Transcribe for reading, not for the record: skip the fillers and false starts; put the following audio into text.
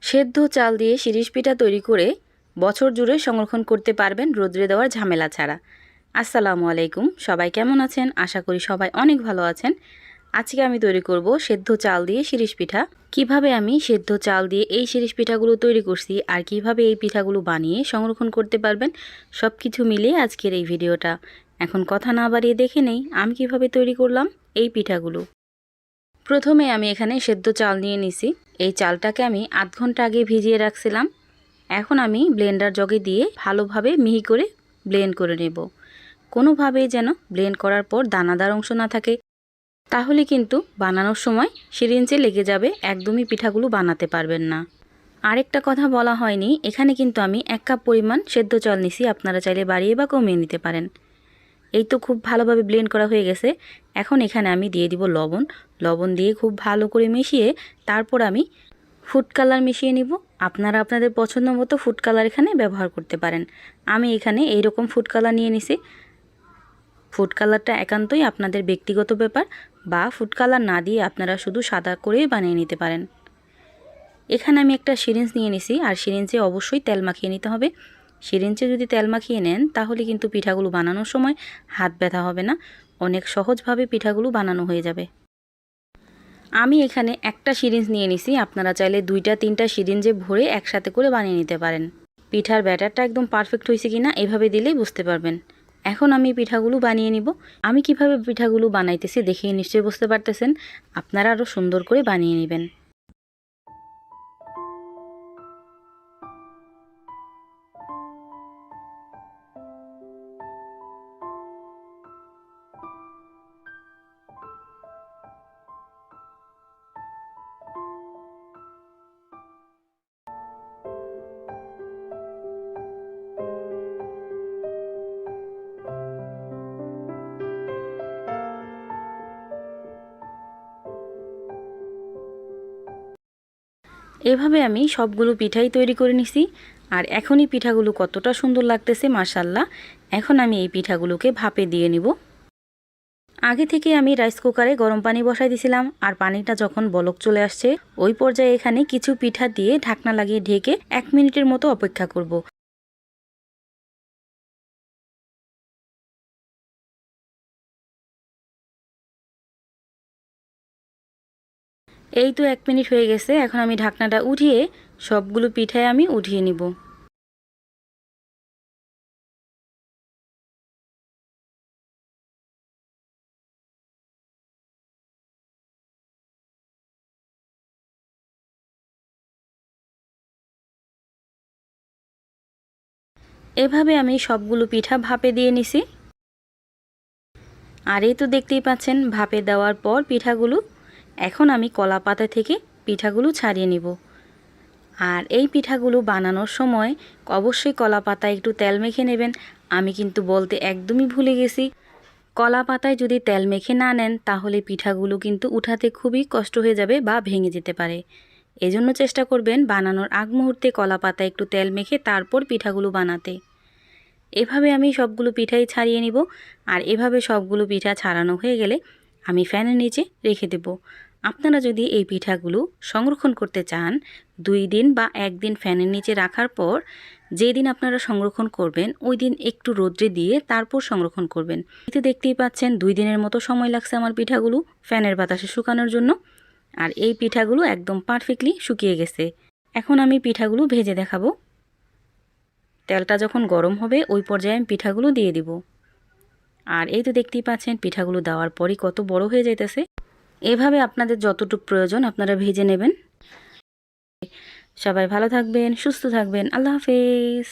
সেদ্ধ চাল দিয়ে শিরিষ পিঠা তৈরি করে বছর জুড়ে সংরক্ষণ করতে পারবেন রোদ্রে দেওয়ার ঝামেলা ছাড়া। আসসালামু আলাইকুম, সবাই কেমন আছেন? আশা করি সবাই অনেক ভালো আছেন। আজকে আমি তৈরি করব সেদ্ধ চাল দিয়ে শিরিষ পিঠা। কিভাবে আমি সেদ্ধ চাল দিয়ে এই শিরিষ পিঠাগুলো তৈরি করছি আর কিভাবে এই পিঠাগুলো বানিয়ে সংরক্ষণ করতে পারবেন, সব কিছু মিলিয়ে আজকের এই ভিডিওটা। এখন কথা না বাড়িয়ে দেখে নেই আমি কিভাবে তৈরি করলাম এই পিঠাগুলো। প্রথমে আমি এখানে সেদ্ধ চাল নিয়ে নিছি। এই চালটাকে আমি আধ ঘন্টা আগে ভিজিয়ে রাখছিলাম। এখন আমি ব্লেন্ডার জগে দিয়ে ভালোভাবে মিহি করে ব্লেন্ড করে নেব। কোনোভাবেই যেন ব্লেন্ড করার পর দানাদার অংশ না থাকে, তাহলে কিন্তু বানানোর সময় সিরিঞ্জে লেগে যাবে, একদমই পিঠাগুলো বানাতে পারবেন না। আরেকটা কথা বলা হয়নি, এখানে কিন্তু আমি 1 কাপ পরিমাণ সেদ্ধ চাল নিছি, আপনারা চাইলে বাড়িয়ে বা কমিয়ে নিতে পারেন। এই তো খুব ভালোভাবে ব্লেন্ড করা হয়ে গেছে। এখন এখানে আমি দিয়ে দিব লবণ। লবণ দিয়ে খুব ভালো করে মিশিয়ে তারপর আমি ফুড কালার মিশিয়ে নিব। আপনারা আপনাদের পছন্দ মতো ফুড কালার এখানে ব্যবহার করতে পারেন। আমি এখানে এইরকম ফুড কালার নিয়ে নিছি। ফুড কালারটা একান্তই আপনাদের ব্যক্তিগত ব্যাপার, বা ফুড কালার না দিয়ে আপনারা শুধু সাদা করেই বানিয়ে নিতে পারেন। এখানে আমি একটা সিরিঞ্জ নিয়ে নিছি, আর সিরিঞ্জে অবশ্যই তেল মাখিয়ে নিতে হবে। সিরিঞ্জে যদি তেল মাখিয়ে নেন তাহলে কিন্তু পিঠাগুলো বানানোর সময় হাত ব্যথা হবে না, অনেক সহজভাবে পিঠাগুলো বানানো হয়ে যাবে। আমি এখানে একটা সিরিঞ্জ নিয়ে নিছি, আপনারা চাইলে 2-3টা সিরিঞ্জে ভরে একসাথে করে বানিয়ে নিতে পারেন। পিঠার ব্যাটারটা একদম পারফেক্ট হয়েছে কিনা এভাবে দিলেই বুঝতে পারবেন। এখন আমি পিঠাগুলো বানিয়ে নিব। আমি কিভাবে পিঠাগুলো বানাইতেছি দেখেই নিশ্চয়ই বুঝতে পারতেছেন। আপনারা আরও সুন্দর করে বানিয়ে নেবেন। এভাবে আমি সবগুলো পিঠাই তৈরি করে নিছি, আর এখনই পিঠাগুলো কতটা সুন্দর লাগতেছে মাশাআল্লাহ। এখন আমি এই পিঠাগুলোকে ভাপে দিয়ে নিব। আগে থেকে আমি রাইস কুকারে গরম পানি বসাই দিয়েছিলাম, আর পানিটা যখন বলক চলে আসছে ওই পর্যায়ে এখানে কিছু পিঠা দিয়ে ঢাকনা লাগিয়ে ঢেকে 1 মিনিটের মতো অপেক্ষা করব। এই তো 1 মিনিট হয়ে গেছে। এখন আমি ঢাকনাটা উঠিয়ে সবগুলো পিঠায় আমি উঠিয়ে নিব। এভাবে আমি সবগুলো পিঠা ভাপে দিয়ে নিছি। আর এই তো দেখতেই পাচ্ছেন ভাপে দেওয়ার পর পিঠাগুলো। এখন আমি কলা পাতা থেকে পিঠাগুলো ছাড়িয়ে নিব। আর এই পিঠাগুলো বানানোর সময় অবশ্যই কলা পাতায় একটু তেল মেখে নেবেন। আমি কিন্তু বলতে একদমই ভুলে গেছি, কলা পাতায় যদি তেল মেখে না নেন তাহলে পিঠাগুলো কিন্তু উঠাতে খুবই কষ্ট হয়ে যাবে বা ভেঙে যেতে পারে। এজন্য চেষ্টা করবেন বানানোর আগ মুহূর্তে কলা পাতায় একটু তেল মেখে তারপর পিঠাগুলো বানাতে। এভাবে আমি সবগুলো পিঠাই ছাড়িয়ে নিব। আর এভাবে সবগুলো পিঠা ছাড়ানো হয়ে গেলে আমি ফ্যানের নিচে রেখে দেব। আপনারা যদি এই পিঠাগুলো সংরক্ষণ করতে চান 2 দিন বা 1 দিন ফ্যানের নিচে রাখার পর, যেদিন আপনারা সংরক্ষণ করবেন ওই দিন একটু রোদ্রে দিয়ে তারপর সংরক্ষণ করবেন। এতে দেখতেই পাচ্ছেন 2 দিনের মতো সময় লাগছে আমার পিঠাগুলো ফ্যানের বাতাসে শুকানোর জন্য। আর এই পিঠাগুলো একদম পারফেক্টলি শুকিয়ে গেছে। এখন আমি পিঠাগুলো ভেজে দেখাবো। তেলটা যখন গরম হবে ওই পর্যায়ে আমি পিঠাগুলো দিয়ে দিব। আর এই তো দেখতেই পাচ্ছেন পিঠাগুলো দেওয়ার পরই কত বড় হয়ে যাইতেছে। এভাবে আপনাদের যতটুকু প্রয়োজন আপনারা ভেজে নেবেন। সবাই ভালো থাকবেন, সুস্থ থাকবেন। আল্লাহ হাফেজ।